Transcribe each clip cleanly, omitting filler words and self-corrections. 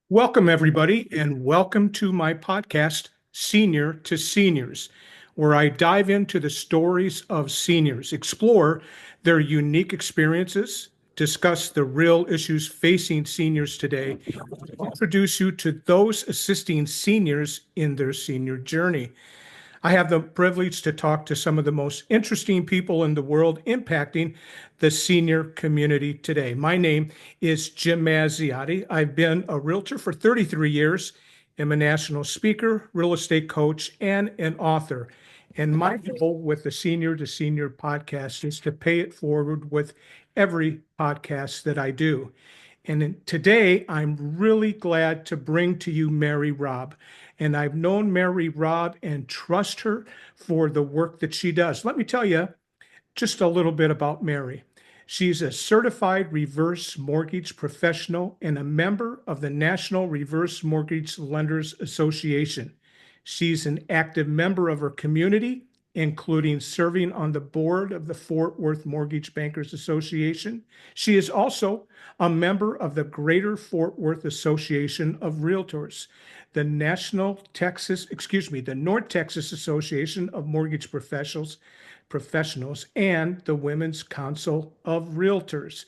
Welcome, everybody, and welcome to my podcast, Senior to Seniors, where I dive into the stories of seniors, explore their unique experiences, discuss the real issues facing seniors today, and introduce you to those assisting seniors in their senior journey. I have the privilege to talk to some of the most interesting people in the world impacting the senior community today. My name is Jim Mazziotti. I've been a realtor for 33 years. I'm a national speaker, real estate coach, and an author. And my goal with the Senior to Senior podcast is to pay it forward with every podcast that I do. And today, I'm really glad to bring to you Mary Robb. And I've known Mary Robb and trust her for the work that she does. Let me tell you just a little bit about Mary. She's a certified reverse mortgage professional and a member of the National Reverse Mortgage Lenders Association. She's an active member of her community, including serving on the board of the Fort Worth Mortgage Bankers Association. She is also a member of the Greater Fort Worth Association of Realtors, the the North Texas Association of Mortgage Professionals, and the Women's Council of Realtors.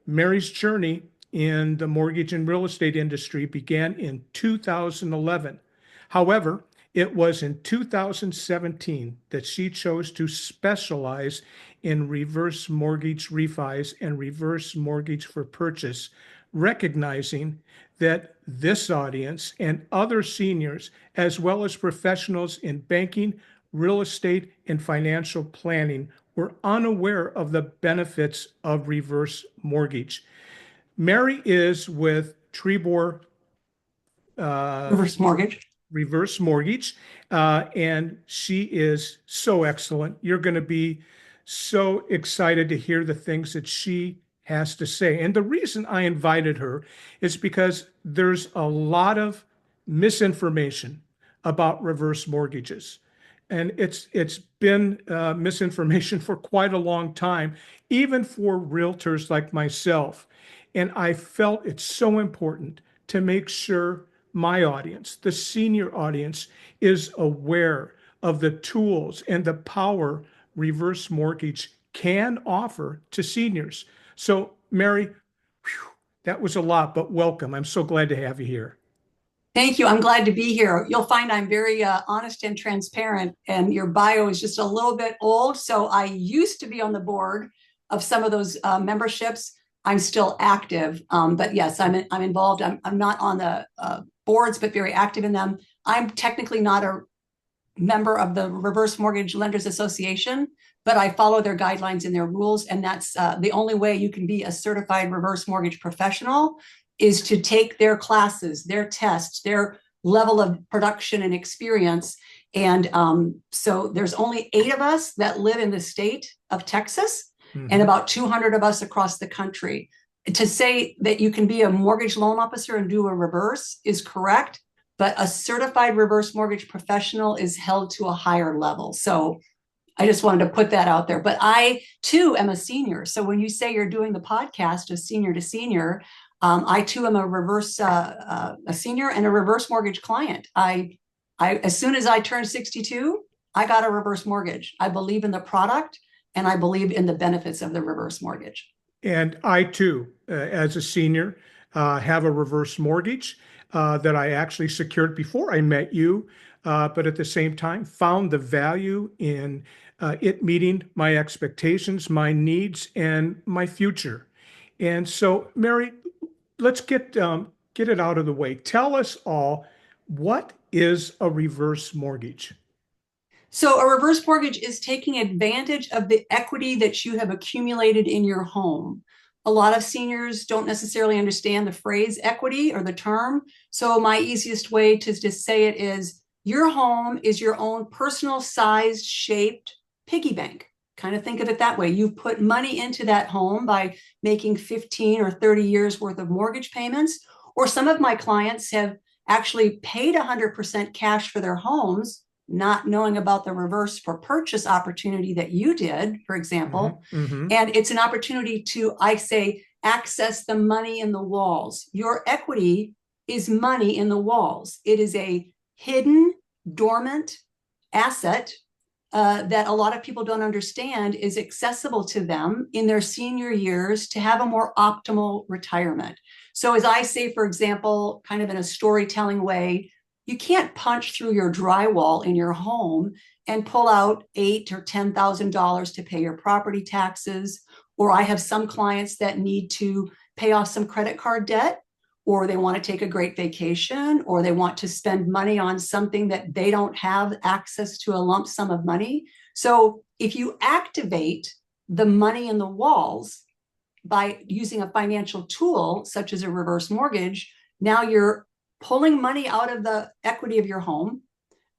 Mary's journey in the mortgage and real estate industry began in 2011. However, it was in 2017 that she chose to specialize in reverse mortgage refis and reverse mortgage for purchase, recognizing that this audience and other seniors, as well as professionals in banking, real estate, and financial planning, were unaware of the benefits of reverse mortgage. Mary is with Trebor Reverse mortgage. Reverse Mortgage, and she is so excellent. You're going to be so excited to hear the things that she has to say. And the reason I invited her is because there's a lot of misinformation about reverse mortgages. And it's been misinformation for quite a long time, even for realtors like myself. And I felt it's so important to make sure my audience, the senior audience, is aware of the tools and the power reverse mortgage can offer to seniors. So, Mary, whew, that was a lot, but welcome. I'm so glad to have you here. Thank you. I'm glad to be here. You'll find I'm very honest and transparent, and your bio is just a little bit old. So I used to be on the board of some of those memberships. I'm still active, but yes, I'm involved. I'm not on the boards, but very active in them. I'm technically not a member of the Reverse Mortgage Lenders Association, but I follow their guidelines and their rules. And that's the only way you can be a certified reverse mortgage professional is to take their classes, their tests, their level of production and experience. And so there's only 8 of us that live in the state of Texas, and about 200 of us across the country. To say that you can be a mortgage loan officer and do a reverse is correct, but a certified reverse mortgage professional is held to a higher level. So I just wanted to put that out there. But I, too, am a senior. So when you say you're doing the podcast of Senior to Senior, I, too, am a senior and a reverse mortgage client. As soon as I turned 62, I got a reverse mortgage. I believe in the product, and I believe in the benefits of the reverse mortgage. And I too, as a senior, have a reverse mortgage that I actually secured before I met you, but at the same time found the value in it meeting my expectations, my needs, and my future. And so, Mary, let's get it out of the way. Tell us all, what is a reverse mortgage? So a reverse mortgage is taking advantage of the equity that you have accumulated in your home. A lot of seniors don't necessarily understand the phrase equity or the term. So my easiest way to just say it is your home is your own personal sized shaped piggy bank. Kind of think of it that way. You've put money into that home by making 15 or 30 years worth of mortgage payments. Or some of my clients have actually paid 100% cash for their homes, not knowing about the reverse for purchase opportunity that you did, for example. And it's an opportunity to, I say, access the money in the walls. Your equity is money in the walls. It is a hidden, dormant asset that a lot of people don't understand is accessible to them in their senior years to have a more optimal retirement. So as I say, for example, kind of in a storytelling way, you can't punch through your drywall in your home and pull out $8,000 or $10,000 to pay your property taxes. Or I have some clients that need to pay off some credit card debt, or they want to take a great vacation, or they want to spend money on something that they don't have access to a lump sum of money. So if you activate the money in the walls by using a financial tool, such as a reverse mortgage, now you're pulling money out of the equity of your home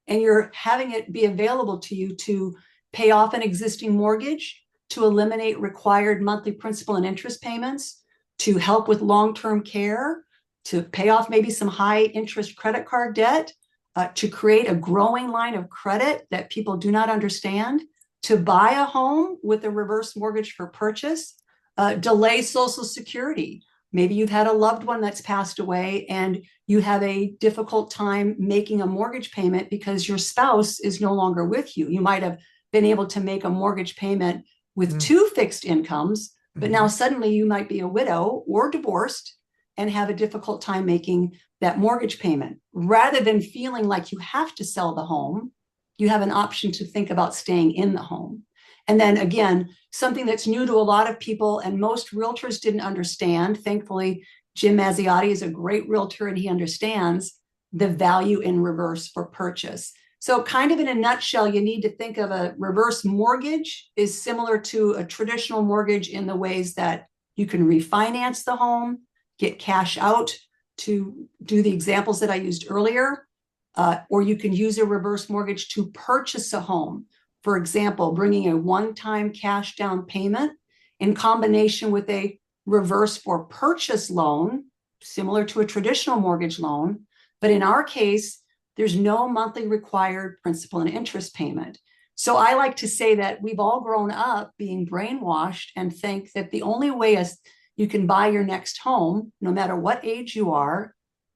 and you're having it be available to you to pay off an existing mortgage, to eliminate required monthly principal and interest payments, to help with long-term care, to pay off maybe some high interest credit card debt, to create a growing line of credit that people do not understand, to buy a home with a reverse mortgage for purchase, delay Social Security. Maybe you've had a loved one that's passed away and you have a difficult time making a mortgage payment because your spouse is no longer with you. You might have been able to make a mortgage payment with two fixed incomes, but now suddenly you might be a widow or divorced and have a difficult time making that mortgage payment. Rather than feeling like you have to sell the home, you have an option to think about staying in the home. And then again, something that's new to a lot of people and most realtors didn't understand. Thankfully, Jim Mazziotti is a great realtor and he understands the value in reverse for purchase. So kind of in a nutshell, you need to think of a reverse mortgage is similar to a traditional mortgage in the ways that you can refinance the home, get cash out to do the examples that I used earlier, or you can use a reverse mortgage to purchase a home. For example, bringing a one-time cash down payment in combination with a reverse for purchase loan, similar to a traditional mortgage loan. But in our case, there's no monthly required principal and interest payment. So I like to say that we've all grown up being brainwashed and think that the only way you can buy your next home, no matter what age you are,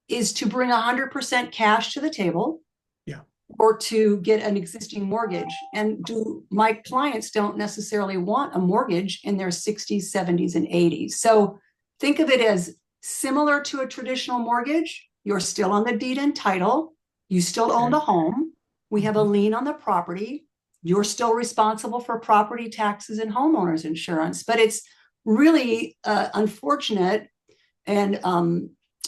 is to bring 100% cash to the table. Yeah. Or to get an existing mortgage. And my clients don't necessarily want a mortgage in their 60s, 70s, and 80s. So think of it as similar to a traditional mortgage. You're still on the deed and title. You still own the home. We have a lien on the property. You're still responsible for property taxes and homeowners insurance. But it's really unfortunate. And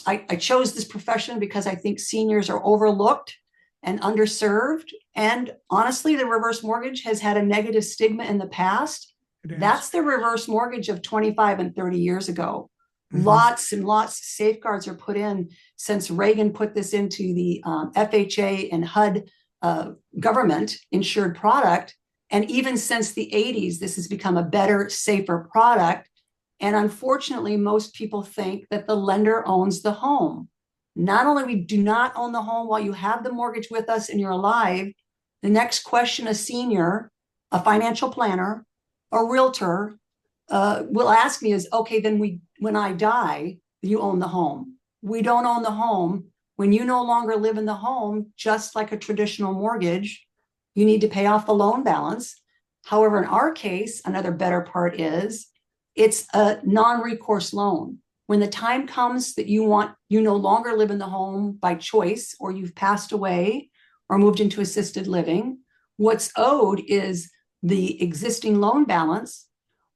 I chose this profession because I think seniors are overlooked and underserved. And honestly, the reverse mortgage has had a negative stigma in the past. That's the reverse mortgage of 25 and 30 years ago. Lots and lots of safeguards are put in since Reagan put this into the FHA and HUD government insured product. And even since the 80s, this has become a better, safer product. And unfortunately, most people think that the lender owns the home. Not only we do not own the home while you have the mortgage with us and you're alive, the next question a senior, a financial planner, a realtor will ask me is, okay, then when I die, you own the home. We don't own the home. When you no longer live in the home, just like a traditional mortgage, you need to pay off the loan balance. However, in our case, another better part is it's a non-recourse loan. When the time comes that you no longer live in the home by choice, or you've passed away or moved into assisted living, what's owed is the existing loan balance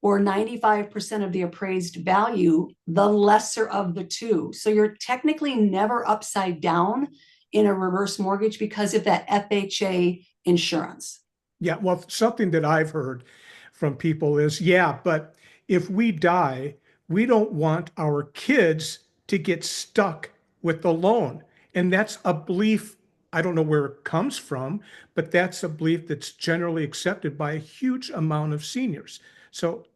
or 95% of the appraised value, the lesser of the two. So you're technically never upside down in a reverse mortgage because of that FHA insurance. Yeah, well, something that I've heard from people is, but if we die, we don't want our kids to get stuck with the loan. And that's a belief, I don't know where it comes from, but that's a belief that's generally accepted by a huge amount of seniors. So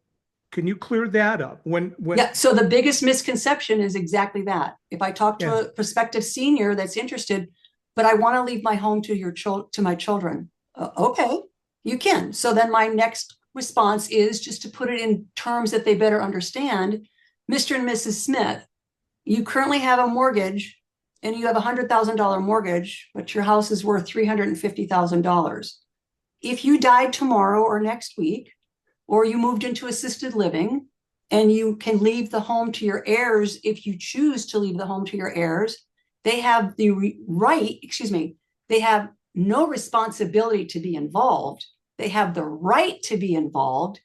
can you clear that up? Yeah, so the biggest misconception is exactly that. If I talk to a prospective senior that's interested, but I want to leave my home to my children. Okay, you can. So then my next response is just to put it in terms that they better understand. Mr. and Mrs. Smith, you currently have a mortgage and you have a $100,000 mortgage, but your house is worth $350,000. If you died tomorrow or next week, or you moved into assisted living, and you can leave the home to your heirs if you choose to leave the home to your heirs, they have the right, they have no responsibility to be involved. They have the right to be involved,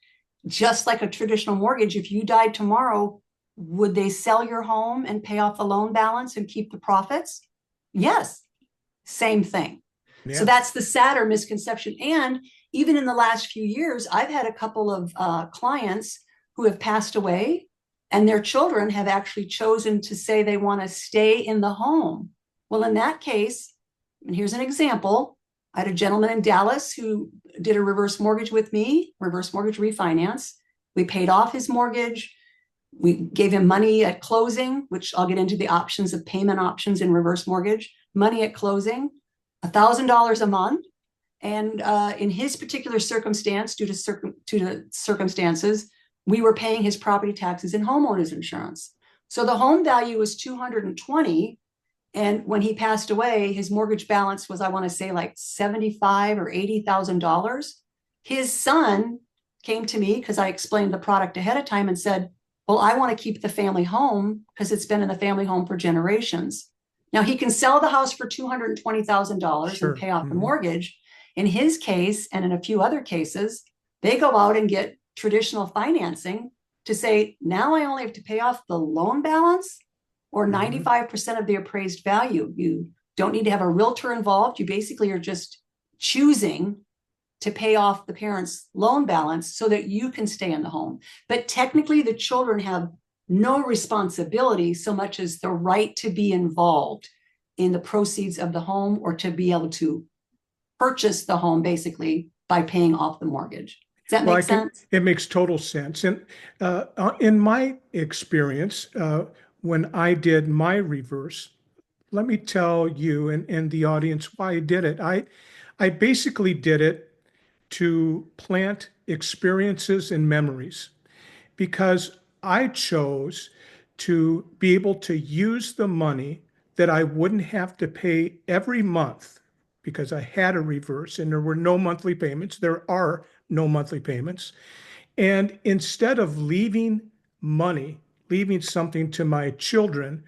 just like a traditional mortgage. If you died tomorrow, would they sell your home and pay off the loan balance and keep the profits? Yes, same thing. Yeah. So that's the sadder misconception. And even in the last few years, I've had a couple of clients who have passed away, and their children have actually chosen to say they want to stay in the home. Well, in that case, and here's an example, I had a gentleman in Dallas who did a reverse mortgage with me, reverse mortgage refinance. We paid off his mortgage. We gave him money at closing, which I'll get into the options of payment options in reverse mortgage, money at closing, $1,000 a month. And in his particular circumstance, due to circumstances, we were paying his property taxes and homeowners insurance. So the home value was $220,000. And when he passed away, his mortgage balance was, I want to say, like $75,000 or $80,000. His son came to me because I explained the product ahead of time and said, well, I want to keep the family home because it's been in the family home for generations. Now he can sell the house for $220,000 Sure. and pay off the mortgage. In his case, and in a few other cases, they go out and get traditional financing to say, now I only have to pay off the loan balance or 95% of the appraised value. You don't need to have a realtor involved. You basically are just choosing to pay off the parents' loan balance so that you can stay in the home. But technically, the children have no responsibility so much as the right to be involved in the proceeds of the home or to be able to purchase the home basically by paying off the mortgage. Does that make sense? It makes total sense. And in my experience, when I did my reverse, let me tell you and the audience why I did it. I basically did it to plant experiences and memories because I chose to be able to use the money that I wouldn't have to pay every month because I had a reverse and there were no monthly payments. There are no monthly payments. And instead of leaving money, leaving something to my children,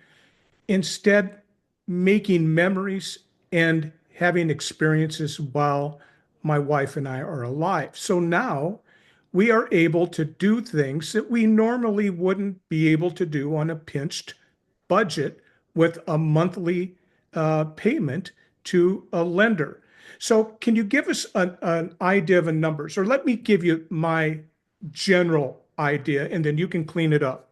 instead making memories and having experiences while my wife and I are alive. So now we are able to do things that we normally wouldn't be able to do on a pinched budget with a monthly payment to a lender. So can you give us an idea of a numbers, or let me give you my general idea and then you can clean it up.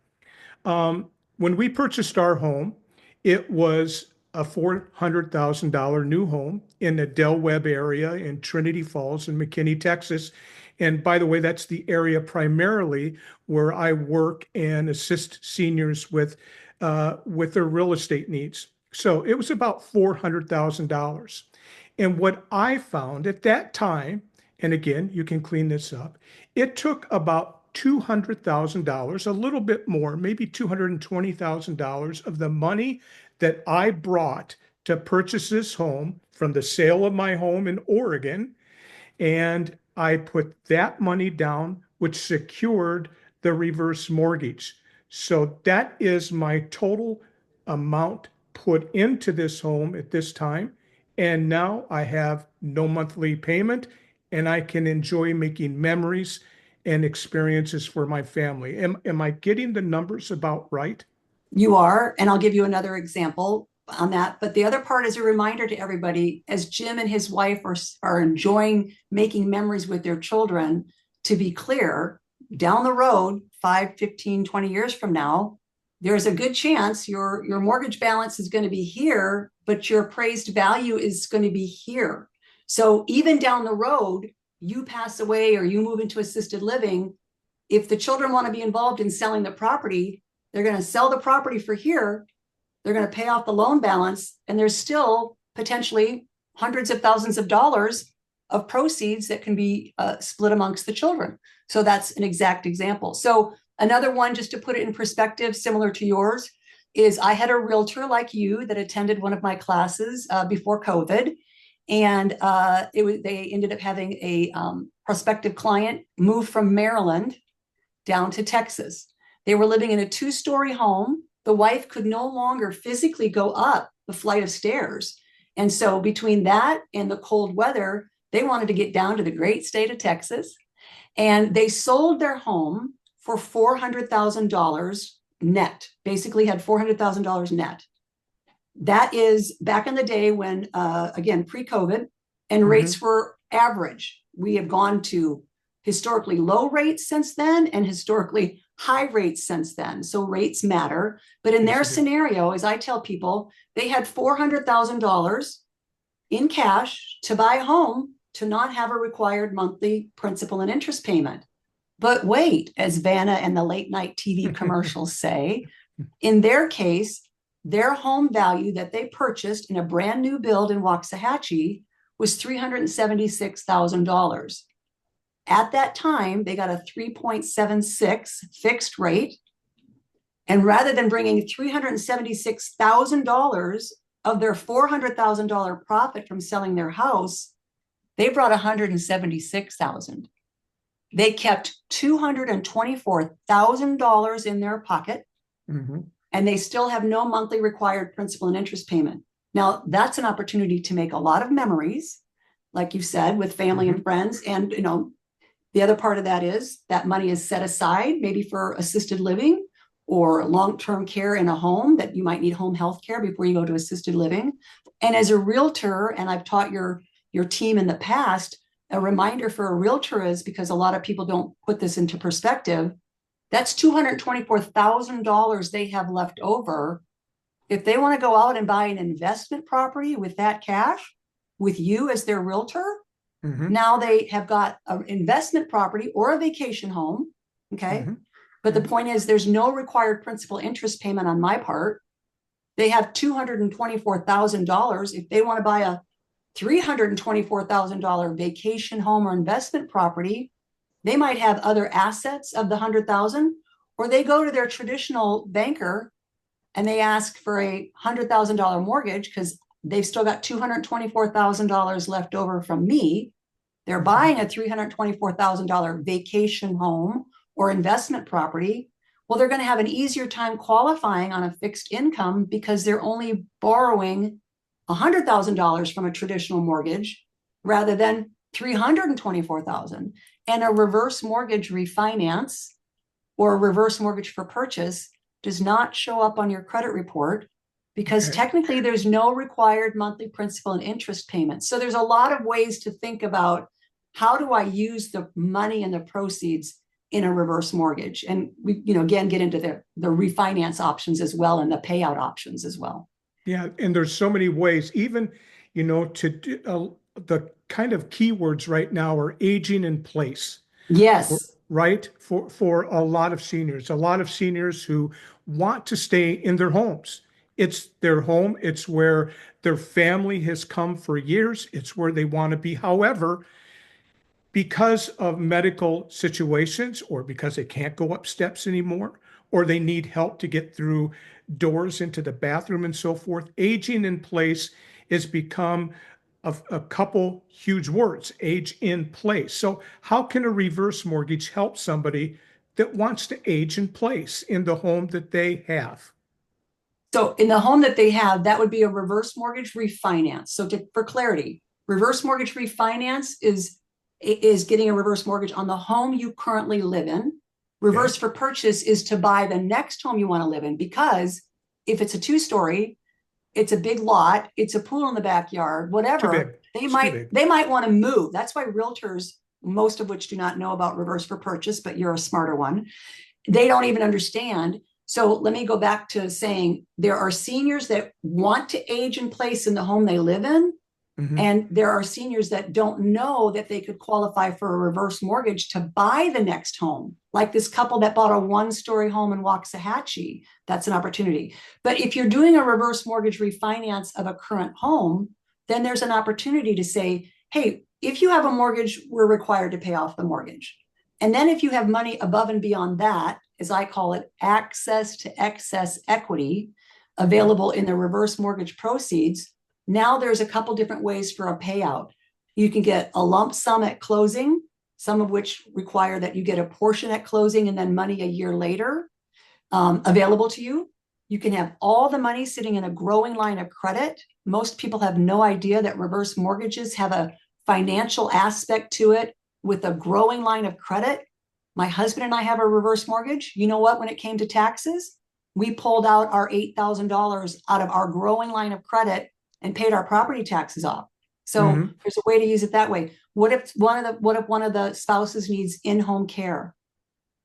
When we purchased our home, it was a $400,000 new home in the Del Webb area in Trinity Falls in McKinney, Texas. And by the way, that's the area primarily where I work and assist seniors with their real estate needs. So it was about $400,000. And what I found at that time, and again, you can clean this up, it took about $200,000, a little bit more, maybe $220,000 of the money that I brought to purchase this home from the sale of my home in Oregon. And I put that money down, which secured the reverse mortgage. So that is my total amount put into this home at this time. And now I have no monthly payment and I can enjoy making memories and experiences for my family. Am I getting the numbers about right? You are, and I'll give you another example on that. But the other part is a reminder to everybody, as Jim and his wife are enjoying making memories with their children, to be clear, down the road, 5, 15, 20 years from now, there's a good chance your mortgage balance is going to be here, but your appraised value is going to be here. So even down the road, you pass away or you move into assisted living, if the children want to be involved in selling the property, they're going to sell the property for here. They're going to pay off the loan balance, and there's still potentially hundreds of thousands of dollars of proceeds that can be split amongst the children. So that's an exact example. So another one, just to put it in perspective, similar to yours, is I had a realtor like you that attended one of my classes before COVID. And they ended up having a prospective client move from Maryland down to Texas. They were living in a 2-story home. The wife could no longer physically go up the flight of stairs. And so between that and the cold weather, they wanted to get down to the great state of Texas. And they sold their home for $400,000 net, basically had $400,000 net. That is back in the day when, again, pre-COVID, and rates were average. We have gone to historically low rates since then and historically high rates since then. So rates matter. But in their scenario, as I tell people, they had $400,000 in cash to buy a home to not have a required monthly principal and interest payment. But wait, as Vanna and the late night TV commercials say, in their case, their home value that they purchased in a brand new build in Waxahachie was $376,000. At that time, they got a 3.76 fixed rate. And rather than bringing $376,000 of their $400,000 profit from selling their house, they brought $176,000. They kept $224,000 in their pocket, and they still have no monthly required principal and interest payment. Now, that's an opportunity to make a lot of memories, like you said, with family and friends. And, the other part of that is that money is set aside maybe for assisted living or long-term care in a home that you might need home health care before you go to assisted living. And as a realtor, and I've taught your team in the past, a reminder for a realtor is, because a lot of people don't put this into perspective, that's $224,000 they have left over. If they want to go out and buy an investment property with that cash, with you as their realtor, now they have got an investment property or a vacation home. Okay. But the point is, there's no required principal interest payment on my part. They have $224,000. If they want to buy a $324,000 vacation home or investment property, they might have other assets of the $100,000, or they go to their traditional banker and they ask for a $100,000 mortgage because they've still got $224,000 left over from me. They're buying a $324,000 vacation home or investment property. Well, they're going to have an easier time qualifying on a fixed income because they're only borrowing $100,000 from a traditional mortgage rather than $324,000. And a reverse mortgage refinance or a reverse mortgage for purchase does not show up on your credit report because technically there's no required monthly principal and interest payments. So there's a lot of ways to think about, how do I use the money and the proceeds in a reverse mortgage? And we, again, get into the refinance options as well and the payout options as well. Yeah, and there's so many ways, even, to do, the kind of keywords right now are aging in place. Yes. Right? For a lot of seniors who want to stay in their homes. It's their home. It's where their family has come for years. It's where they want to be. However, because of medical situations, or because they can't go up steps anymore, or they need help to get through doors into the bathroom and so forth, aging in place has become a couple huge words, age in place. So how can a reverse mortgage help somebody that wants to age in place in the home that they have? So in the home that they have, that would be a reverse mortgage refinance. So for clarity, reverse mortgage refinance is getting a reverse mortgage on the home you currently live in. Reverse for purchase is to buy the next home you want to live in, because if it's a 2-story, it's a big lot, it's a pool in the backyard, whatever, they might want to move. That's why realtors, most of which do not know about reverse for purchase, but you're a smarter one, they don't even understand. So let me go back to saying there are seniors that want to age in place in the home they live in. And there are seniors that don't know that they could qualify for a reverse mortgage to buy the next home. Like this couple that bought a 1-story home in Waxahachie, that's an opportunity. But if you're doing a reverse mortgage refinance of a current home, then there's an opportunity to say, hey, if you have a mortgage, we're required to pay off the mortgage. And then if you have money above and beyond that, as I call it, access to excess equity, available in the reverse mortgage proceeds, now there's a couple different ways for a payout. You can get a lump sum at closing, some of which require that you get a portion at closing and then money a year later available to you. You can have all the money sitting in a growing line of credit. Most people have no idea that reverse mortgages have a financial aspect to it with a growing line of credit. My husband and I have a reverse mortgage. You know what? When it came to taxes, we pulled out our $8,000 out of our growing line of credit and paid our property taxes off. So there's a way to use it that way. What if one of the spouses needs in-home care?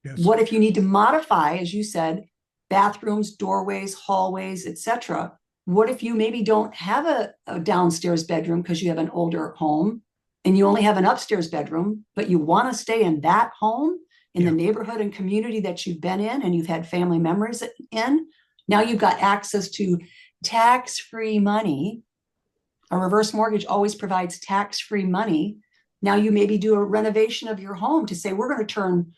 Yes. What if you need to modify, as you said, bathrooms, doorways, hallways, etc.? What if you maybe don't have a downstairs bedroom because you have an older home and you only have an upstairs bedroom, but you want to stay in that home in the neighborhood and community that you've been in and you've had family members in? Now you've got access to tax-free money. A reverse mortgage always provides tax-free money. Now you maybe do a renovation of your home to say, we're going to turn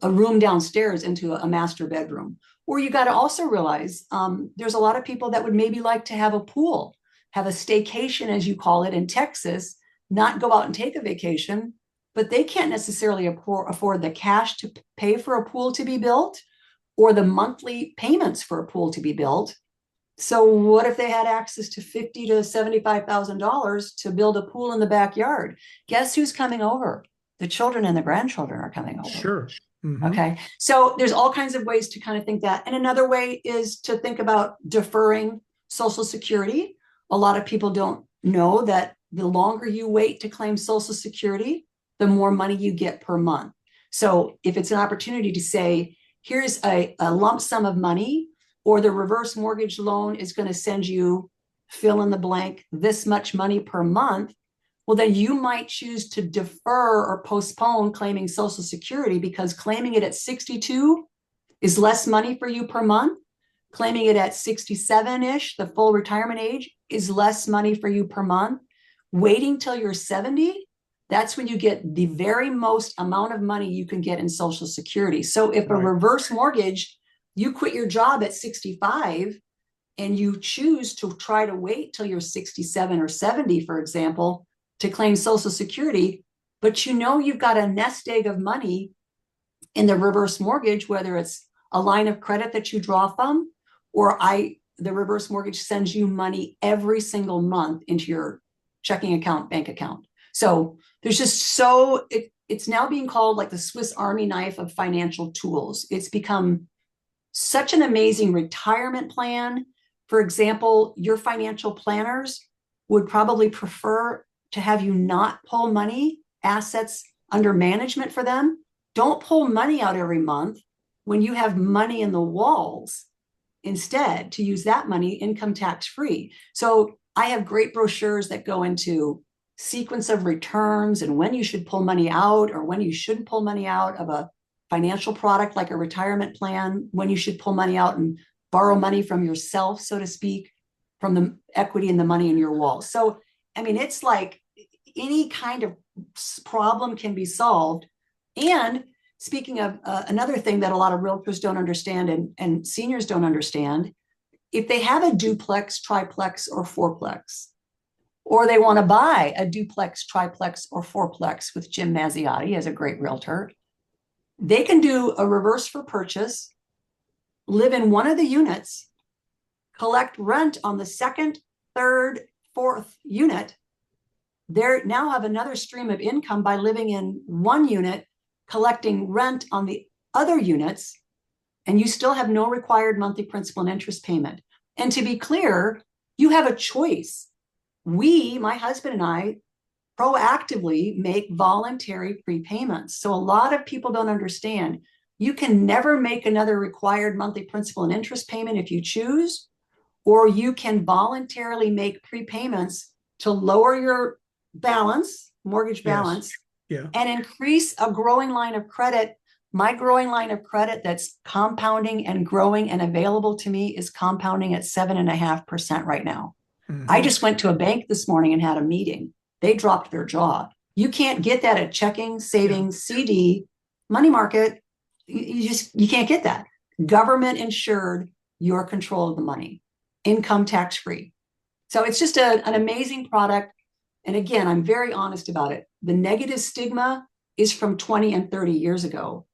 a room downstairs into a master bedroom. Or you got to also realize there's a lot of people that would maybe like to have a pool, have a staycation, as you call it in Texas, not go out and take a vacation, but they can't necessarily afford the cash to pay for a pool to be built or the monthly payments for a pool to be built. So what if they had access to $50,000 to $75,000 to build a pool in the backyard? Guess who's coming over? The children and the grandchildren are coming over. Sure. Okay. So there's all kinds of ways to kind of think that. And another way is to think about deferring Social Security. A lot of people don't know that the longer you wait to claim Social Security, the more money you get per month. So if it's an opportunity to say, here's a lump sum of money, or the reverse mortgage loan is going to send you fill in the blank, this much money per month, well, then you might choose to defer or postpone claiming Social Security because claiming it at 62 is less money for you per month. Claiming it at 67-ish, the full retirement age, is less money for you per month. Waiting till you're 70, that's when you get the very most amount of money you can get in Social Security. So if a reverse mortgage, you quit your job at 65 and you choose to try to wait till you're 67 or 70, for example, to claim Social Security, but you know you've got a nest egg of money in the reverse mortgage, whether it's a line of credit that you draw from, or the reverse mortgage sends you money every single month into your checking account, bank account. So there's just it's now being called like the Swiss Army knife of financial tools. It's become such an amazing retirement plan. For example, your financial planners would probably prefer to have you not pull money, assets under management for them. Don't pull money out every month when you have money in the walls. Instead, to use that money income tax free. So I have great brochures that go into sequence of returns and when you should pull money out or when you shouldn't pull money out of a financial product like a retirement plan, when you should pull money out and borrow money from yourself, so to speak, from the equity and the money in your walls. So, I mean, it's like any kind of problem can be solved. And speaking of another thing that a lot of realtors don't understand and seniors don't understand, if they have a duplex, triplex, or fourplex, or they want to buy a duplex, triplex, or fourplex with Jim Mazziotti as a great realtor, they can do a reverse for purchase, live in one of the units, collect rent on the second, third, fourth unit. They now have another stream of income by living in one unit, collecting rent on the other units, and you still have no required monthly principal and interest payment. And to be clear, you have a choice. My husband and I, proactively make voluntary prepayments. So a lot of people don't understand. You can never make another required monthly principal and interest payment if you choose, or you can voluntarily make prepayments to lower your balance, mortgage balance, and increase a growing line of credit. My growing line of credit that's compounding and growing and available to me is compounding at 7.5% right now. I just went to a bank this morning and had a meeting. They dropped their jaw. You can't get that at checking, savings, CD, money market. You can't get that. Government insured, your control of the money. income tax free. So it's just an amazing product. And again, I'm very honest about it. The negative stigma is from 20 and 30 years ago.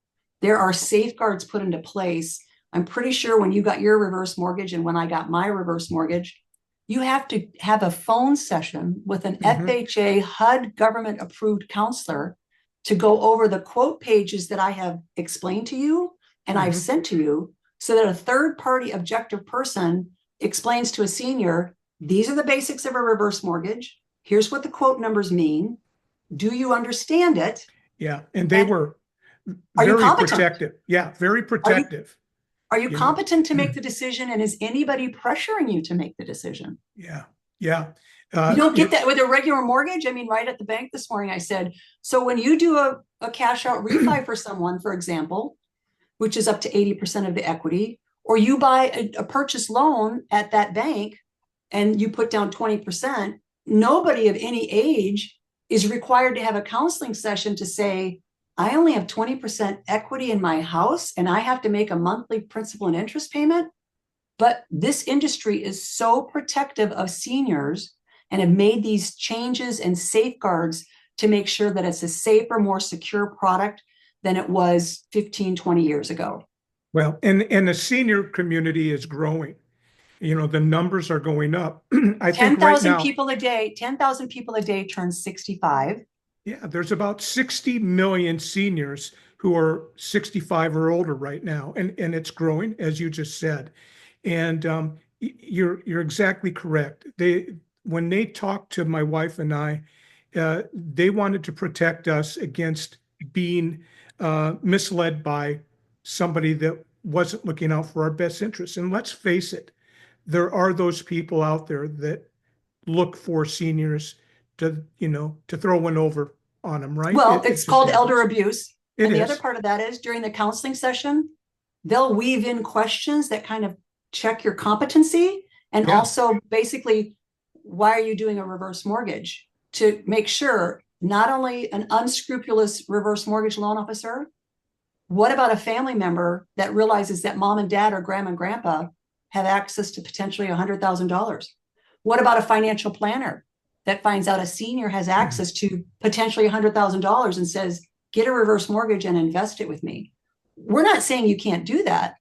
There are safeguards put into place. I'm pretty sure when you got your reverse mortgage and when I got my reverse mortgage, you have to have a phone session with an FHA HUD government approved counselor to go over the quote pages that I have explained to you and I've sent to you, so that a third party objective person explains to a senior, these are the basics of a reverse mortgage. Here's what the quote numbers mean. Do you understand it? Yeah. And they were Are you very competent? protective. Yeah. Very protective. Are you You know? competent to make the decision? And is anybody pressuring you to make the decision? Yeah. Yeah. You don't get that with a regular mortgage. I mean, right at the bank this morning, I said, so when you do a cash out refi for someone, for example, which is up to 80% of the equity, or you buy a purchase loan at that bank and you put down 20%, nobody of any age is required to have a counseling session to say, I only have 20% equity in my house and I have to make a monthly principal and interest payment. But this industry is so protective of seniors and have made these changes and safeguards to make sure that it's a safer, more secure product than it was 15, 20 years ago. Well, and the senior community is growing. The numbers are going up. I think right 10,000 now, people a day, 10,000 people a day turn 65. yeah, there's about 60 million seniors who are 65 or older right now, and it's growing, as you just said. And you're exactly correct. When they talked to my wife and I, they wanted to protect us against being misled by somebody that wasn't looking out for our best interests. And let's face it, there are those people out there that look for seniors to throw one over on them, right? Well, it's called elder abuse. It And the is. other part of that is during the counseling session, they'll weave in questions that kind of check your competency and also basically, why are you doing a reverse mortgage? To make sure not only an unscrupulous reverse mortgage loan officer, what about a family member that realizes that mom and dad or grandma and grandpa have access to potentially $100,000? What about a financial planner that finds out a senior has access to potentially $100,000 and says, get a reverse mortgage and invest it with me? We're not saying you can't do that,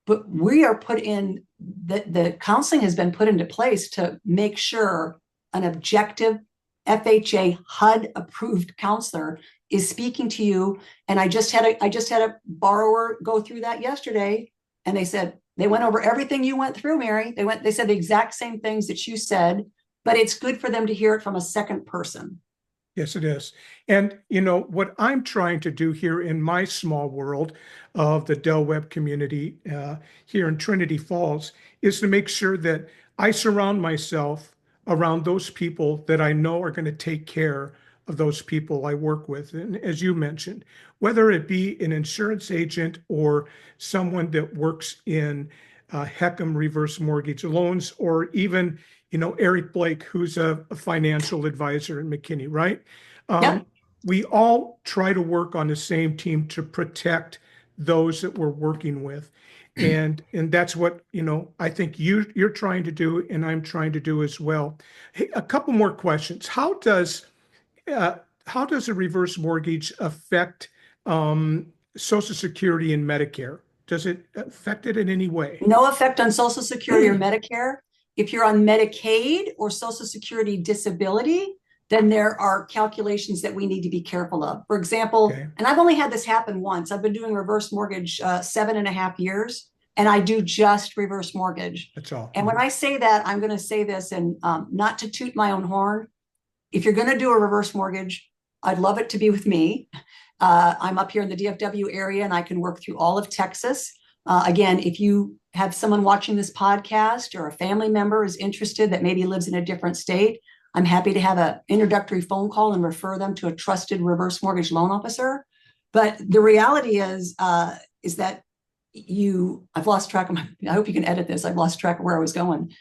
but we are put in the counseling has been put into place to make sure an objective FHA HUD approved counselor is speaking to you. And I just had a borrower go through that yesterday, and they said they went over everything you went through, Mary. They said the exact same things that you said, but it's good for them to hear it from a second person. Yes, it is. And what I'm trying to do here in my small world of the Del Webb community here in Trinity Falls is to make sure that I surround myself around those people that I know are going to take care of those people I work with. And as you mentioned, whether it be an insurance agent or someone that works in HECM reverse mortgage loans, or even Eric Blake, who's a financial advisor in McKinney, right? We all try to work on the same team to protect those that we're working with. And that's what, I think you're trying to do, and I'm trying to do as well. Hey, a couple more questions. How does a reverse mortgage affect Social Security and Medicare? Does it affect it in any way? No effect on Social Security or Medicare. If you're on Medicaid or Social Security disability, then there are calculations that we need to be careful of. For example, and I've only had this happen once. I've been doing reverse mortgage 7.5 years, and I do just reverse mortgage. That's all. And when I say that, I'm going to say this, and not to toot my own horn. If you're going to do a reverse mortgage, I'd love it to be with me. I'm up here in the DFW area, and I can work through all of Texas. Again, if you have someone watching this podcast or a family member is interested that maybe lives in a different state, I'm happy to have an introductory phone call and refer them to a trusted reverse mortgage loan officer. But the reality is that I've lost track of I hope you can edit this. I've lost track of where I was going.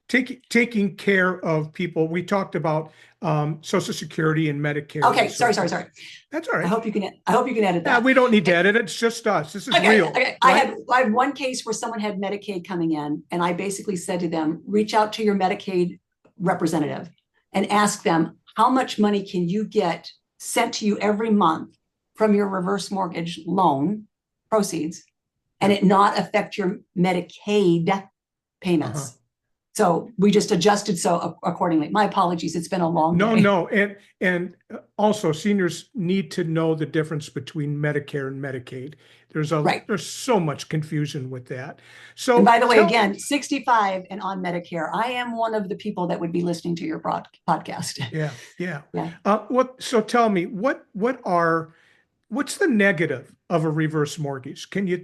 taking care of people. We talked about Social Security and Medicare. Okay, and so sorry. forth. That's all right. I hope you can edit Yeah, that. we don't need to edit it. It's just us. This is Okay, real. okay. Right? I had one case where someone had Medicaid coming in, and I basically said to them, reach out to your Medicaid representative and ask them, how much money can you get sent to you every month from your reverse mortgage loan proceeds and it not affect your Medicaid payments? So we just adjusted accordingly. My apologies. It's been a long day. No. And also seniors need to know the difference between Medicare and Medicaid. There's so much confusion with that. So, and by the way, again, 65 and on Medicare, I am one of the people that would be listening to your podcast. Yeah. So tell me, what's the negative of a reverse mortgage? Sure.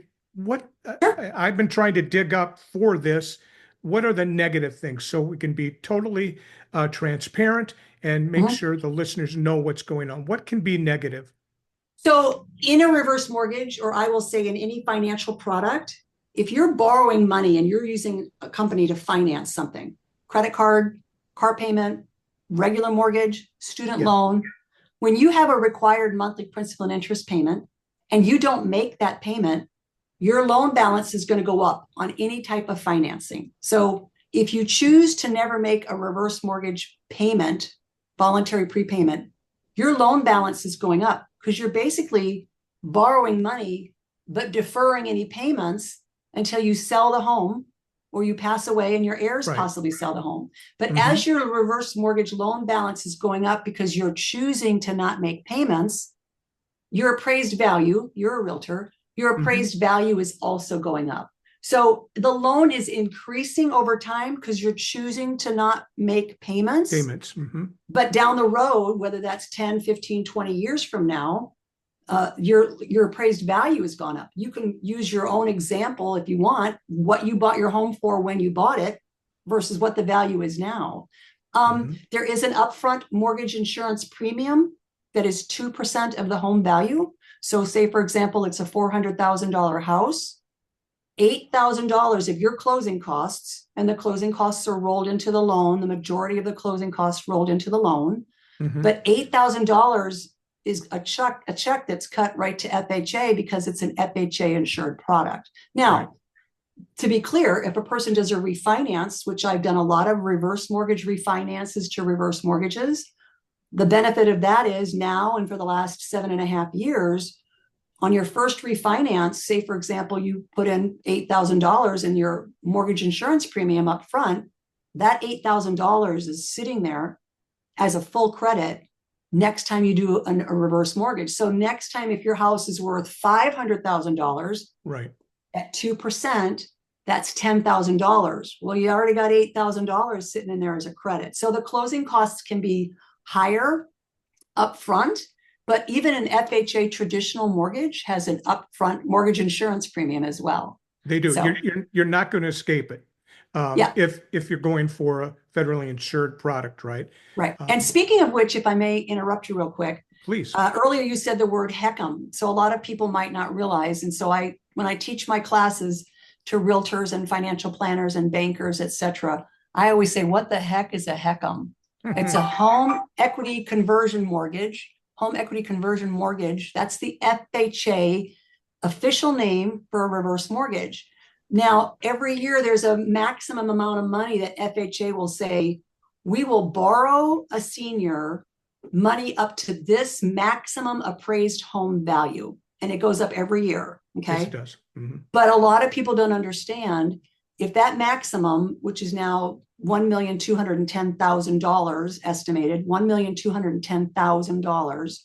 I've been trying to dig up for this. What are the negative things so we can be totally transparent and make sure the listeners know what's going on? What can be negative? So in a reverse mortgage, or I will say in any financial product, if you're borrowing money and you're using a company to finance something, credit card, car payment, regular mortgage, student loan, when you have a required monthly principal and interest payment and you don't make that payment, your loan balance is going to go up on any type of financing. So if you choose to never make a reverse mortgage payment, voluntary prepayment, your loan balance is going up because you're basically borrowing money, but deferring any payments until you sell the home or you pass away and your heirs possibly sell the home. But as your reverse mortgage loan balance is going up because you're choosing to not make payments, your appraised value, you're a realtor, your appraised value is also going up. So the loan is increasing over time because you're choosing to not make payments. But down the road, whether that's 10, 15, 20 years from now, your appraised value has gone up. You can use your own example if you want, what you bought your home for when you bought it versus what the value is now. There is an upfront mortgage insurance premium that is 2% of the home value. So say, for example, it's a $400,000 house, $8,000 of your closing costs, and the closing costs are rolled into the loan. The majority of the closing costs rolled into the loan, but $8,000 is a check that's cut right to FHA because it's an FHA insured product. Now, to be clear, if a person does a refinance, which I've done a lot of reverse mortgage refinances to reverse mortgages, the benefit of that is now and for the last 7.5 years, on your first refinance, say, for example, you put in $8,000 in your mortgage insurance premium up front, that $8,000 is sitting there as a full credit next time you do a reverse mortgage. So next time, if your house is worth $500,000 at 2%, that's $10,000. Well, you already got $8,000 sitting in there as a credit. So the closing costs can be higher upfront, but even an FHA traditional mortgage has an upfront mortgage insurance premium as well. They do. So, you're not going to escape it. If you're going for a federally insured product, right? Right. And speaking of which, if I may interrupt you real quick, please. Earlier you said the word HECM. So a lot of people might not realize. And so when I teach my classes to realtors and financial planners and bankers, etc., I always say, what the heck is a HECM? It's a home equity conversion mortgage. Home equity conversion mortgage. That's the FHA official name for a reverse mortgage. Now, every year there's a maximum amount of money that FHA will say, we will borrow a senior money up to this maximum appraised home value. And it goes up every year. Okay. Yes, it does. But a lot of people don't understand if that maximum, which is now $1,210,000 estimated, $1,210,000.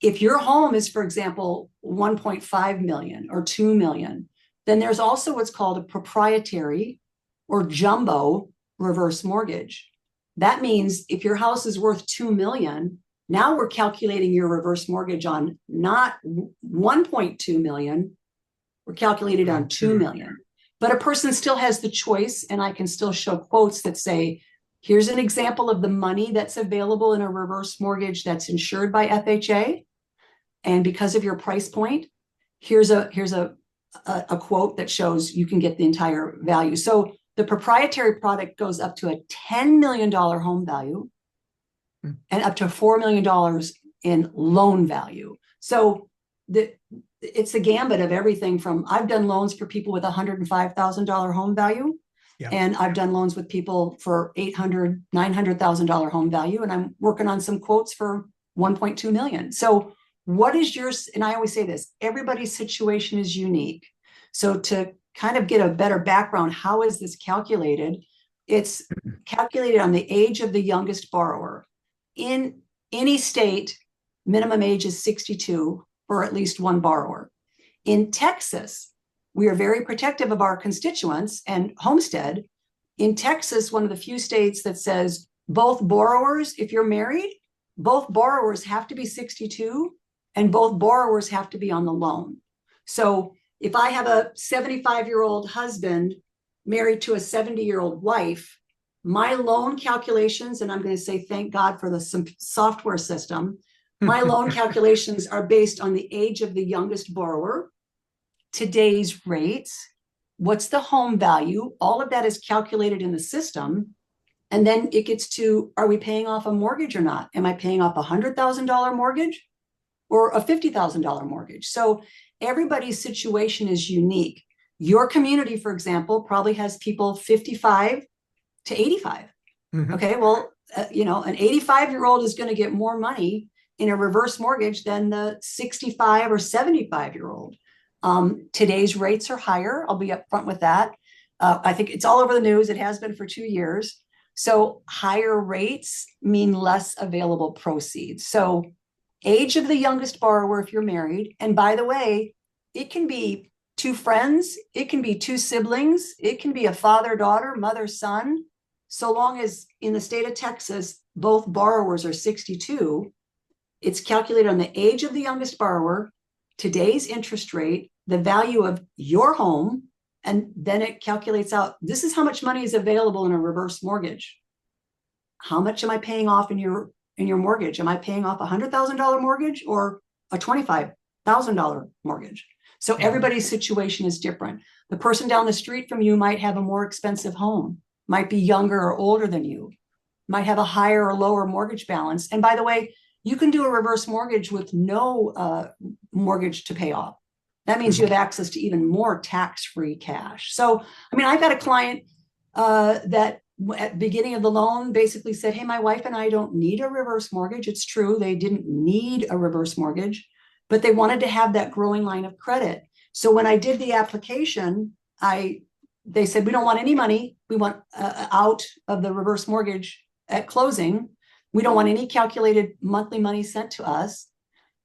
If your home is, for example, 1.5 million or 2 million, then there's also what's called a proprietary or jumbo reverse mortgage. That means if your house is worth 2 million, now we're calculating your reverse mortgage on not 1.2 million, we're calculated on 2 million. But a person still has the choice, and I can still show quotes that say, here's an example of the money that's available in a reverse mortgage that's insured by FHA. And because of your price point, here's a quote that shows you can get the entire value. So The proprietary product goes up to a $10 million home value and up to $4 million in loan value. So it's the gambit of everything from, I've done loans for people with $105,000 home value. Yeah. And I've done loans with people for $800,000, $900,000 home value. And I'm working on some quotes for 1.2 million. So what is yours? And I always say this, everybody's situation is unique. So to kind of get a better background, how is this calculated? It's calculated on the age of the youngest borrower. In any state, minimum age is 62 for at least one borrower. In Texas, we are very protective of our constituents and Homestead. In Texas, one of the few states that says both borrowers, if you're married, both borrowers have to be 62 and both borrowers have to be on the loan. So if I have a 75-year-old husband married to a 70-year-old wife, my loan calculations, and I'm going to say thank God for the software system, my loan calculations are based on the age of the youngest borrower, today's rates, what's the home value, all of that is calculated in the system. And then it gets to, are we paying off a mortgage or not? Am I paying off a $100,000 mortgage or a $50,000 mortgage? So everybody's situation is unique. Your community, for example, probably has people 55 to 85. Mm-hmm. Okay, well, an 85-year-old is going to get more money in a reverse mortgage than the 65 or 75-year-old. Today's rates are higher. I'll be upfront with that. I think it's all over the news. It has been for 2 years. So higher rates mean less available proceeds. So age of the youngest borrower, if you're married, and by the way, it can be two friends, it can be two siblings, it can be a father, daughter, mother, son. So long as in the state of Texas, both borrowers are 62, it's calculated on the age of the youngest borrower, today's interest rate, the value of your home, and then it calculates out, this is how much money is available in a reverse mortgage. How much am I paying off in your mortgage? Am I paying off a $100,000 mortgage or a $25,000 mortgage? So everybody's situation is different. The person down the street from you might have a more expensive home, might be younger or older than you, might have a higher or lower mortgage balance. And by the way, you can do a reverse mortgage with no mortgage to pay off. That means you have access to even more tax-free cash. So, I mean, I've got a client that at the beginning of the loan basically said, hey, my wife and I don't need a reverse mortgage. It's true, they didn't need a reverse mortgage, but they wanted to have that growing line of credit. So when I did the application, they said, we don't want any money. We want out of the reverse mortgage at closing. We don't want any calculated monthly money sent to us.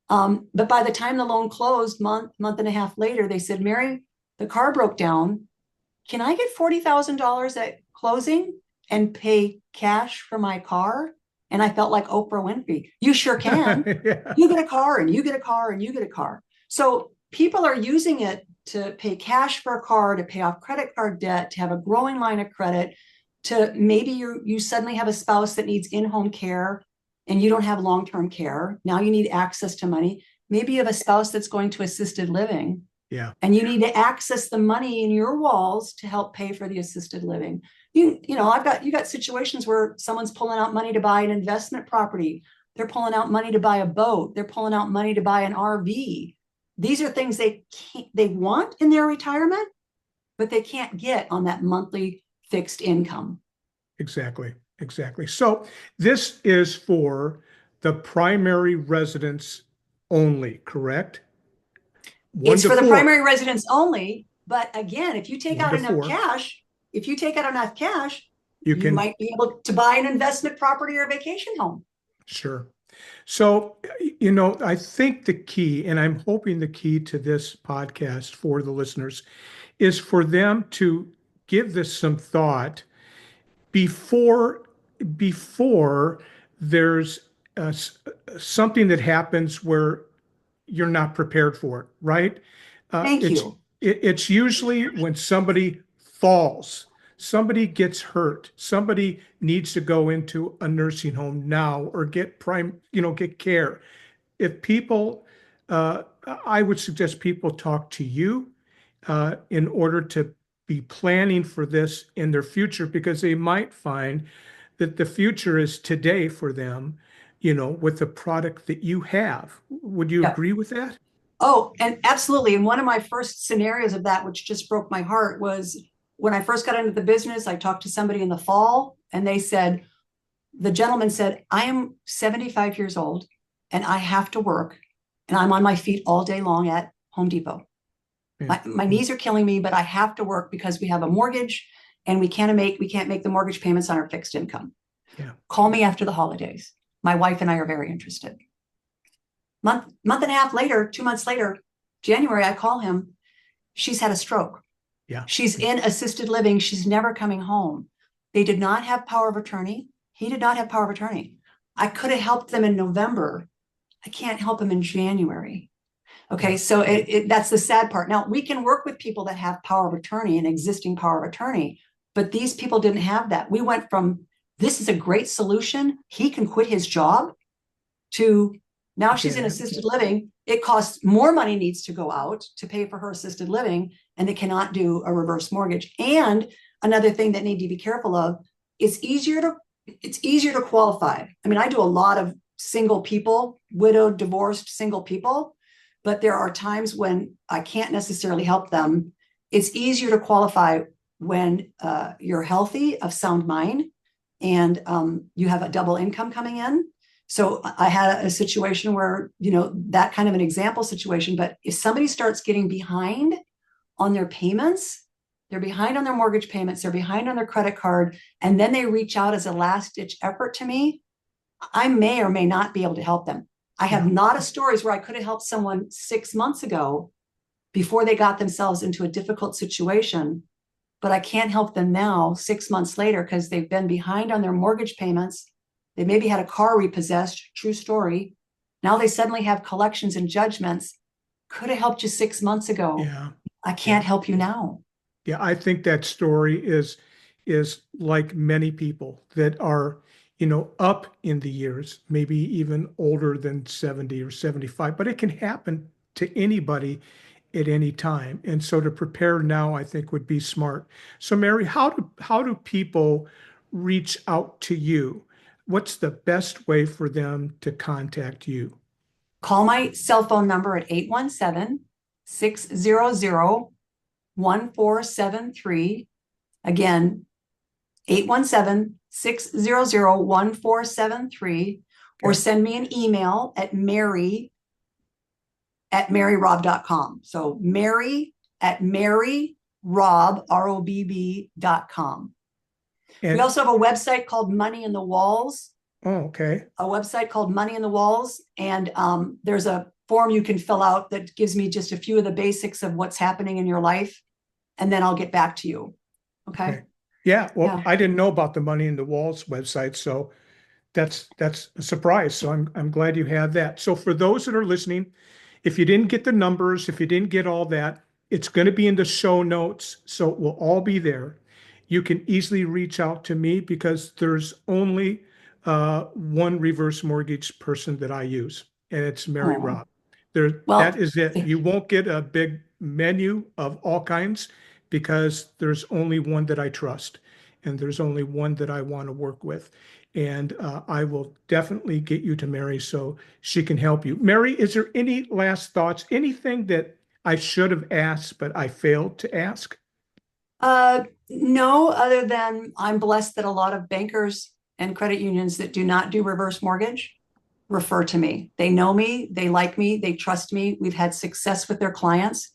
But by the time the loan closed, month and a half later, they said, Mary, the car broke down. Can I get $40,000 at closing and pay cash for my car? And I felt like Oprah Winfrey. You sure can. Yeah. You get a car and you get a car and you get a car. So people are using it to pay cash for a car, to pay off credit card debt, to have a growing line of credit, to maybe you suddenly have a spouse that needs in-home care and you don't have long-term care. Now you need access to money. Maybe you have a spouse that's going to assisted living. Yeah. And you need to access the money in your walls to help pay for the assisted living. You got situations where someone's pulling out money to buy an investment property. They're pulling out money to buy a boat. They're pulling out money to buy an RV. These are things they want in their retirement, but they can't get on that monthly fixed income. Exactly. So this is for the primary residence only, correct? It's for the primary residence only. But again, if you take out enough cash, you might be able to buy an investment property or a vacation home. Sure. So, I think the key, and I'm hoping the key to this podcast for the listeners, is for them to give this some thought before there's something that happens where you're not prepared for it, right? Thank you. It's usually when somebody falls, somebody gets hurt, somebody needs to go into a nursing home now or get care. If people, I would suggest people talk to you in order to be planning for this in their future because they might find that the future is today for them, with the product that you have. Would you Yeah. agree with that? Oh, and absolutely. And one of my first scenarios of that, which just broke my heart, was when I first got into the business. I talked to somebody in the fall, and the gentleman said, I am 75 years old and I have to work, and I'm on my feet all day long at Home Depot. Yeah. My knees are killing me, but I have to work because we have a mortgage and we can't make the mortgage payments on our fixed income. Yeah. Call me after the holidays. My wife and I are very interested. Month and a half later, 2 months later, January, I call him. She's had a stroke. Yeah. She's in assisted living. She's never coming home. They did not have power of attorney. He did not have power of attorney. I could have helped them in November. I can't help them in January. Okay, Yeah. so that's the sad part. Now, we can work with people that have power of attorney and existing power of attorney, but these people didn't have that. We went from, this is a great solution, he can quit his job, to now she's in assisted living. It costs more money, needs to go out to pay for her assisted living, and they cannot do a reverse mortgage. And another thing that need to be careful of, it's easier to qualify. I mean, I do a lot of single people, widowed, divorced, single people, but there are times when I can't necessarily help them. It's easier to qualify when you're healthy, of sound mind, and you have a double income coming in. So I had a situation where, that kind of an example situation, but if somebody starts getting behind on their payments, they're behind on their mortgage payments, they're behind on their credit card, and then they reach out as a last ditch effort to me, I may or may not be able to help them. I have not of stories where I could have helped someone 6 months ago before they got themselves into a difficult situation, but I can't help them now 6 months later because they've been behind on their mortgage payments. They maybe had a car repossessed, true story. Now they suddenly have collections and judgments. Could have helped you 6 months ago. Yeah. I can't help you now. Yeah, I think that story is like many people that are, up in the years, maybe even older than 70 or 75, but it can happen to anybody at any time. And so to prepare now, I think would be smart. So Mary, how do people reach out to you? What's the best way for them to contact you? Call my cell phone number at 817-600-1473. Again, 817-600-1473, or Okay. send me an email at mary@maryrobb.com. So Mary at MaryRobb, ROBB.com. We And also have a website called Money in the Walls, okay. and there's a form you can fill out that gives me just a few of the basics of what's happening in your life, and then I'll get back to you. Okay. Yeah, well, Yeah. I didn't know about the Money in the Walls website, so that's a surprise. So I'm glad you have that. So for those that are listening, if you didn't get the numbers, if you didn't get all that, it's going to be in the show notes, so it will all be there. You can easily reach out to me because there's only one reverse mortgage person that I use, and it's Mary Oh, Robb. There, well, that is it. You won't get a big menu of all kinds because there's only one that I trust, and there's only one that I want to work with. And I will definitely get you to Mary so she can help you. Mary, is there any last thoughts? Anything that I should have asked, but I failed to ask? no, other than I'm blessed that a lot of bankers and credit unions that do not do reverse mortgage refer to me. They know me, they like me, they trust me. We've had success with their clients.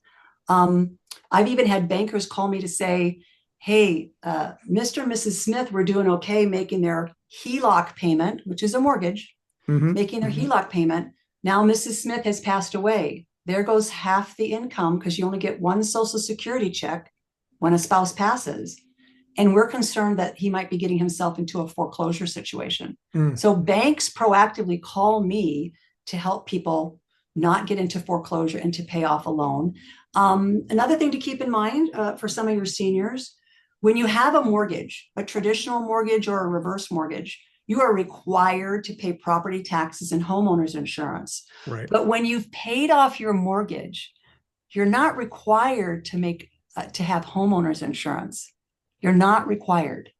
I've even had bankers call me to say, hey, Mr. and Mrs. Smith were doing okay making their HELOC payment, which is a mortgage, making their HELOC payment. Now Mrs. Smith has passed away. There goes half the income because you only get one Social Security check when a spouse passes. And we're concerned that he might be getting himself into a foreclosure situation. So banks proactively call me to help people not get into foreclosure and to pay off a loan. Another thing to keep in mind for some of your seniors, when you have a mortgage, a traditional mortgage or a reverse mortgage, you are required to pay property taxes and homeowners insurance. Right. But when you've paid off your mortgage, you're not required to make to have homeowners insurance. You're not required.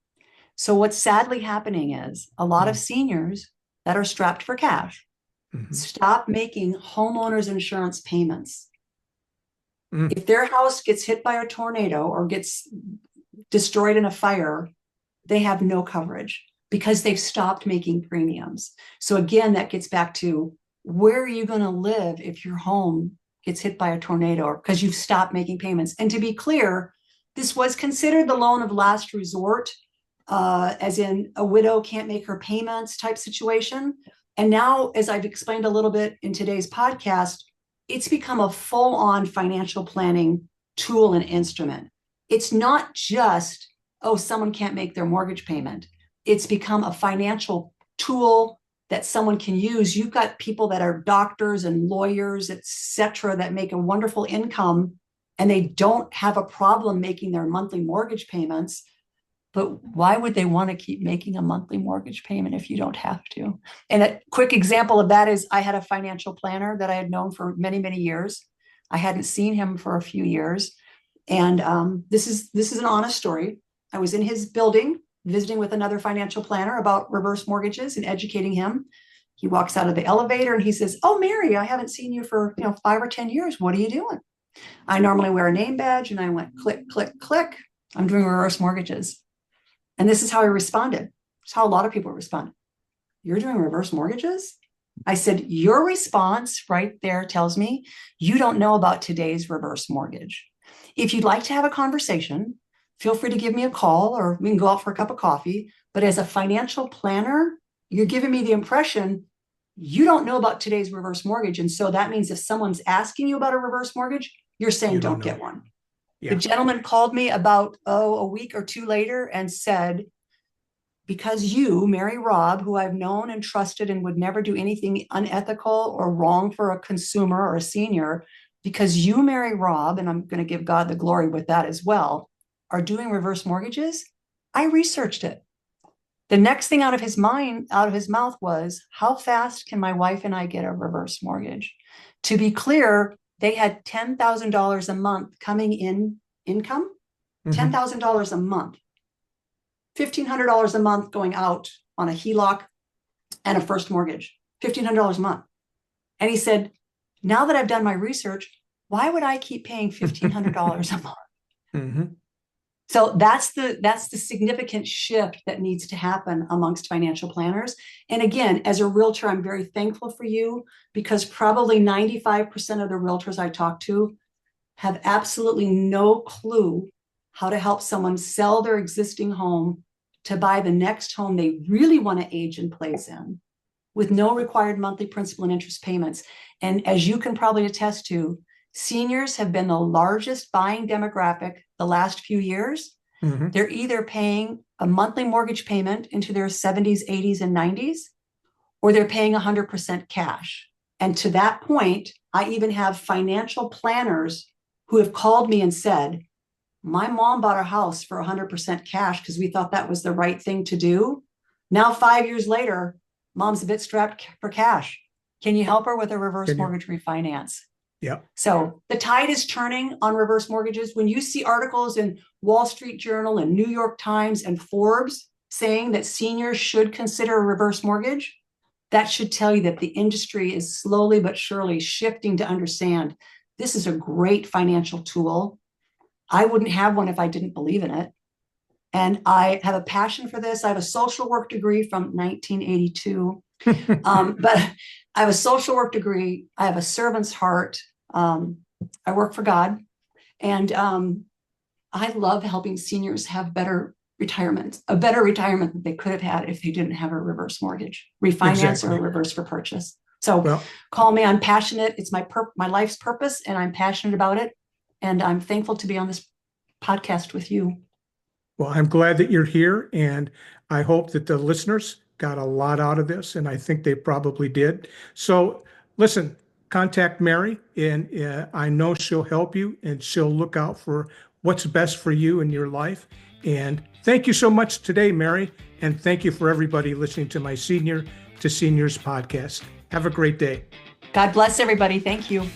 So what's sadly happening is a lot of seniors that are strapped for cash stop making homeowners insurance payments. If their house gets hit by a tornado or gets destroyed in a fire, they have no coverage because they've stopped making premiums. So again, that gets back to, where are you going to live if your home gets hit by a tornado or because you've stopped making payments? And to be clear, this was considered the loan of last resort, as in a widow can't make her payments type situation. And now, as I've explained a little bit in today's podcast, it's become a full-on financial planning tool and instrument. It's not just, oh, someone can't make their mortgage payment. It's become a financial tool that someone can use. You've got people that are doctors and lawyers, et cetera, that make a wonderful income and they don't have a problem making their monthly mortgage payments. But why would they want to keep making a monthly mortgage payment if you don't have to? And a quick example of that is I had a financial planner that I had known for many, many years. I hadn't seen him for a few years. And this is an honest story. I was in his building visiting with another financial planner about reverse mortgages and educating him. He walks out of the elevator and he says, "Oh, Mary, I haven't seen you for 5 or 10 years. What are you doing?" I normally wear a name badge, and I went click, click, click. I'm doing reverse mortgages. And this is how he responded. It's how a lot of people respond. "You're doing reverse mortgages?" I said, "Your response right there tells me you don't know about today's reverse mortgage. If you'd like to have a conversation, feel free to give me a call or we can go out for a cup of coffee. But as a financial planner, you're giving me the impression you don't know about today's reverse mortgage. And so that means if someone's asking you about a reverse mortgage, you're saying don't get one." Yeah. The gentleman called me about, a week or two later and said, "Because you, Mary Robb, who I've known and trusted and would never do anything unethical or wrong for a consumer or a senior, because you, Mary Robb," and I'm going to give God the glory with that as well, "are doing reverse mortgages, I researched it." The next thing out of his mouth was, "How fast can my wife and I get a reverse mortgage?" To be clear, they had $10,000 a month coming in income, $10,000 a month, $1,500 a month going out on a HELOC and a first mortgage, $1,500 a month. And he said, "Now that I've done my research, why would I keep paying $1,500 a month?" So that's the significant shift that needs to happen amongst financial planners. And again, as a realtor, I'm very thankful for you because probably 95% of the realtors I talk to have absolutely no clue how to help someone sell their existing home to buy the next home they really want to age in place in with no required monthly principal and interest payments. And as you can probably attest to, seniors have been the largest buying demographic the last few years. They're either paying a monthly mortgage payment into their 70s, 80s, and 90s, or they're paying 100% cash. And to that point, I even have financial planners who have called me and said, "My mom bought a house for 100% cash because we thought that was the right thing to do. Now, 5 years later, mom's a bit strapped for cash. Can you help her with a reverse mortgage refinance?" Yeah. So the tide is turning on reverse mortgages. When you see articles in Wall Street Journal and New York Times and Forbes saying that seniors should consider a reverse mortgage, that should tell you that the industry is slowly but surely shifting to understand this is a great financial tool. I wouldn't have one if I didn't believe in it. And I have a passion for this. I have a social work degree from 1982. But I have a social work degree. I have a servant's heart. I work for God. And I love helping seniors have a better retirement than they could have had if they didn't have a reverse mortgage, refinance, or a reverse for purchase. So call me. I'm passionate. It's my life's purpose, and I'm passionate about it. And I'm thankful to be on this podcast with you. Well, I'm glad that you're here, and I hope that the listeners got a lot out of this, and I think they probably did. So listen, contact Mary, and I know she'll help you, and she'll look out for what's best for you in your life. And thank you so much today, Mary, and thank you for everybody listening to my Senior to Seniors podcast. Have a great day. God bless everybody. Thank you.